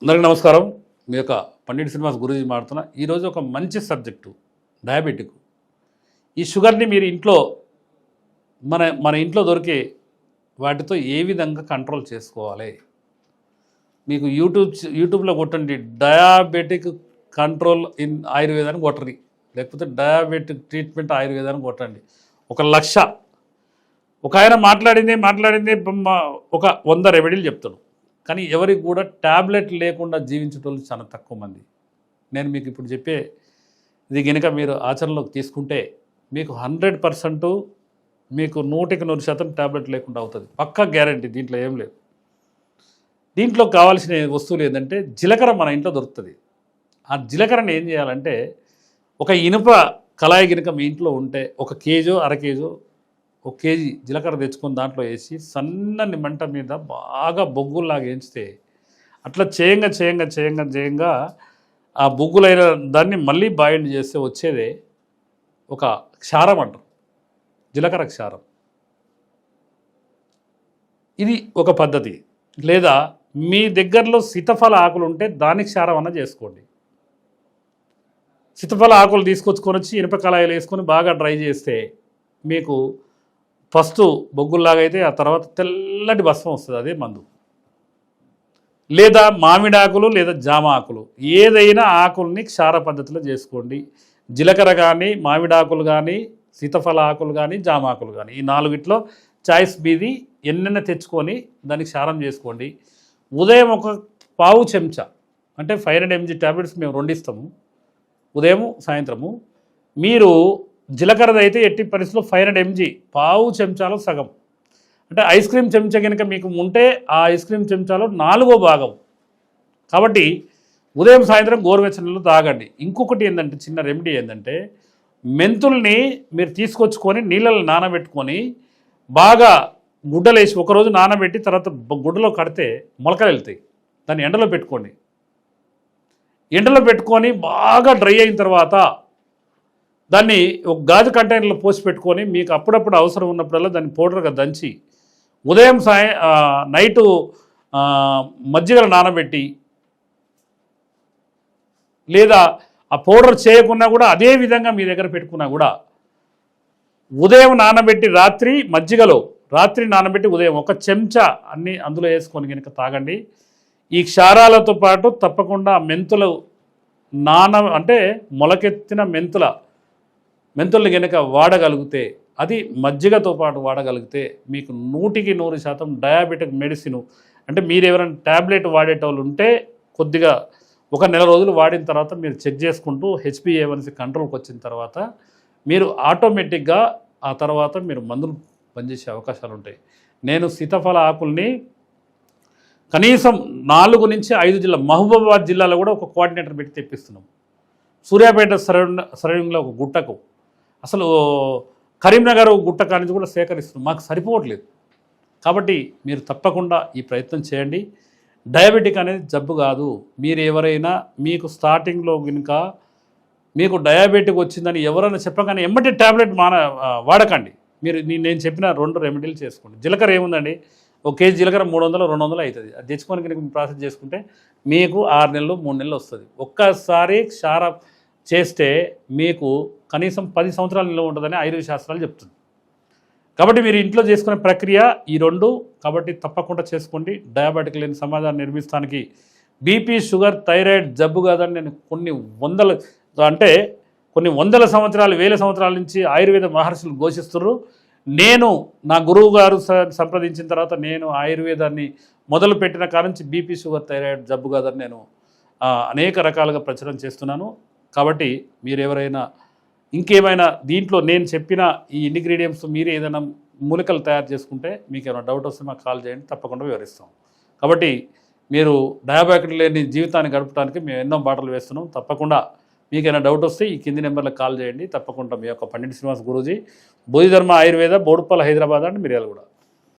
అందరికీ నమస్కారం. మీ యొక్క పండిట్ శ్రీనివాస్ గురూజీ మాడుతున్నా. ఈరోజు ఒక మంచి సబ్జెక్టు డయాబెటిక్. ఈ షుగర్ని మీరు ఇంట్లో మన మన ఇంట్లో దొరికే వాటితో ఏ విధంగా కంట్రోల్ చేసుకోవాలి. మీకు యూట్యూబ్లో కొట్టండి డయాబెటిక్ కంట్రోల్ ఇన్ ఆయుర్వేదాన్ని కొట్టండి, లేకపోతే డయాబెటిక్ ట్రీట్మెంట్ ఆయుర్వేదాన్ని కొట్టండి. 1,00,000 ఒక ఆయన మాట్లాడింది ఒక 100 రెమెడీలు చెప్తాడు. కానీ ఎవరికి కూడా ట్యాబ్లెట్ లేకుండా జీవించేటోళ్ళు చాలా తక్కువ మంది. నేను మీకు ఇప్పుడు చెప్పే ఇది కనుక మీరు ఆచరణలోకి తీసుకుంటే మీకు 100% మీకు 100% ట్యాబ్లెట్ లేకుండా అవుతుంది. పక్కా గ్యారంటీ. దీంట్లో ఏం లేదు. దీంట్లో కావాల్సిన వస్తువులు ఏంటంటే జీలకర్ర మన ఇంట్లో దొరుకుతుంది. ఆ జీలకర్రని ఏం చేయాలంటే ఒక ఇనుప కళాయి కనుక మీ ఇంట్లో ఉంటే 1 కేజో 1/2 కేజో 1 కేజీ జీలకర్ర తెచ్చుకొని దాంట్లో వేసి సన్నని మంట మీద బాగా బొగ్గుల్లాగా వేయించితే అట్లా చేయంగా ఆ బొగ్గులైన దాన్ని మళ్ళీ బాయిల్డ్ చేస్తే వచ్చేదే ఒక క్షారం అంటారు, జీలకర్ర క్షారం. ఇది ఒక పద్ధతి. లేదా మీ దగ్గరలో సీతఫల ఆకులు ఉంటే దానికి క్షారం అన్న చేసుకోండి. సీతఫల ఆకులు తీసుకొచ్చుకొని వచ్చి ఇనుప కళాయిలు వేసుకొని బాగా డ్రై చేస్తే మీకు ఫస్ట్ బొగ్గుల్లాగా అయితే ఆ తర్వాత తెల్లటి భస్మం వస్తుంది, అదే మందు. లేదా మామిడి ఆకులు లేదా జామ ఆకులు, ఏదైనా ఆకుల్ని క్షార పద్ధతిలో చేసుకోండి. జీలకర్ర కానీ మామిడి ఆకులు కానీ సీతఫల ఆకులు కానీ జామ ఆకులు కానీ ఈ 4 చాయిస్ మీది ఎన్నెన్న తెచ్చుకొని దానికి క్షారం చేసుకోండి. ఉదయం 1 పావు చెంచా అంటే 500 mg ట్యాబ్లెట్స్ మేము 2 ఇస్తాము ఉదయం సాయంత్రము. మీరు జీలకర్రది అయితే ఎట్టి పరిస్థితుల్లో 500 mg పావు చెంచాలో సగం, అంటే ఐస్ క్రీమ్ చెంచా కనుక మీకు ఉంటే ఆ ఐస్ క్రీమ్ చెంచాలో 4వ భాగం. కాబట్టి ఉదయం సాయంత్రం గోరువెచ్చని నీళ్ళు తాగండి. ఇంకొకటి ఏంటంటే చిన్న రెమెడీ ఏంటంటే మెంతుల్ని మీరు తీసుకొచ్చుకొని నీళ్ళలో నానబెట్టుకొని బాగా గుడ్డలేసి ఒకరోజు నానబెట్టి తర్వాత గుడ్డలో కడితే మొలకలు వెళ్తాయి. దాన్ని ఎండలో పెట్టుకోండి. ఎండలో పెట్టుకొని బాగా డ్రై అయిన తర్వాత దాన్ని ఒక గాజు కంటైనర్లో పోసి పెట్టుకొని మీకు అప్పుడప్పుడు అవసరం ఉన్నప్పుడల్లా దాన్ని పౌడర్గా దంచి ఉదయం నైటు మజ్జిగలు నానబెట్టి, లేదా ఆ పౌడర్ చేయకున్నా కూడా అదే విధంగా మీ దగ్గర పెట్టుకున్నా కూడా ఉదయం నానబెట్టి రాత్రి నానబెట్టి ఉదయం 1 చెంచా అన్నీ అందులో వేసుకొని కనుక తాగండి. ఈ క్షారాలతో పాటు తప్పకుండా మెంతులు అంటే మొలకెత్తిన మెంతుల్ని కనుక వాడగలిగితే, అది మజ్జిగతో పాటు వాడగలిగితే మీకు 100% డయాబెటిక్ మెడిసిన్. అంటే మీరు ఎవరైనా ట్యాబ్లెట్ వాడేటోళ్ళు ఉంటే కొద్దిగా 1 నెల రోజులు వాడిన తర్వాత మీరు చెక్ చేసుకుంటూ HbA1c కంట్రోల్కి వచ్చిన తర్వాత మీరు ఆటోమేటిక్గా ఆ తర్వాత మీరు మందులు పనిచేసే అవకాశాలు ఉంటాయి. నేను సీతాఫల ఆకుల్ని కనీసం 4 నుంచి 5 జిల్లా, మహబూబాబాద్ జిల్లాలో కూడా ఒక కోఆర్డినేటర్ పెట్టి తెప్పిస్తున్నాం. సూర్యాపేట సరౌండింగ్లో ఒక గుట్టకు, అసలు కరీంనగర్ గుట్ట కానించి కూడా సేకరిస్తున్నాం. మాకు సరిపోవట్లేదు. కాబట్టి మీరు తప్పకుండా ఈ ప్రయత్నం చేయండి. డయాబెటిక్ అనేది జబ్బు కాదు. మీరు ఎవరైనా మీకు స్టార్టింగ్లో కనుక మీకు డయాబెటిక్ వచ్చిందని ఎవరైనా చెప్పగానే ఎమ్మటి ట్యాబ్లెట్ వాడకండి. మీరు నేను చెప్పిన 2 రెమెడీలు చేసుకోండి. జీలకర్ర ఏముందండి, 1 కేజీ జీలకర్ర 300-200 అవుతుంది. అది తెచ్చుకొని కనుక ప్రాసెస్ చేసుకుంటే మీకు 6 నెలలు 3 నెలలు వస్తుంది. ఒక్కసారి క్షారం చేస్తే మీకు కనీసం 10 సంవత్సరాల నిల్వ ఉంటుందని ఆయుర్వేద శాస్త్రాలు చెప్తుంది. కాబట్టి మీరు ఇంట్లో చేసుకునే ప్రక్రియ ఈ 2. కాబట్టి తప్పకుండా చేసుకోండి. డయాబెటిక్ లేని సమాజాన్ని నిర్మిస్తానికి బీపీ, షుగర్, థైరాయిడ్ జబ్బు కాదని నేను కొన్ని వందల సంవత్సరాలు, వేల సంవత్సరాల నుంచి ఆయుర్వేద మహర్షులు ఘోషిస్తున్నారు. నేను నా గురువు గారు సంప్రదించిన తర్వాత నేను ఆయుర్వేదాన్ని మొదలుపెట్టిన కాలం నుంచి బీపీ, షుగర్, థైరాయిడ్ జబ్బు కాదని నేను అనేక రకాలుగా ప్రచారం చేస్తున్నాను. కాబట్టి మీరు ఎవరైనా ఇంకేమైనా దీంట్లో నేను చెప్పిన ఈ ఇంగ్రీడియంట్స్ మీరు ఏదైనా మూలికలు తయారు చేసుకుంటే మీకు ఏమైనా డౌట్ వస్తే మాకు కాల్ చేయండి, తప్పకుండా వివరిస్తాం. కాబట్టి మీరు డయాబెటిక్ లేని జీవితాన్ని గడపడానికి మేము ఎన్నో బాటలు వేస్తున్నాం. తప్పకుండా మీకైనా డౌట్ వస్తే ఈ కింది నెంబర్లకు కాల్ చేయండి. తప్పకుండా మీ యొక్క పండిట్ శ్రీనివాస్ గురూజీ, బోధిధర్మ ఆయుర్వేద, బోడుప్పల్, హైదరాబాద్ అండ్ మిర్యాలగూడ.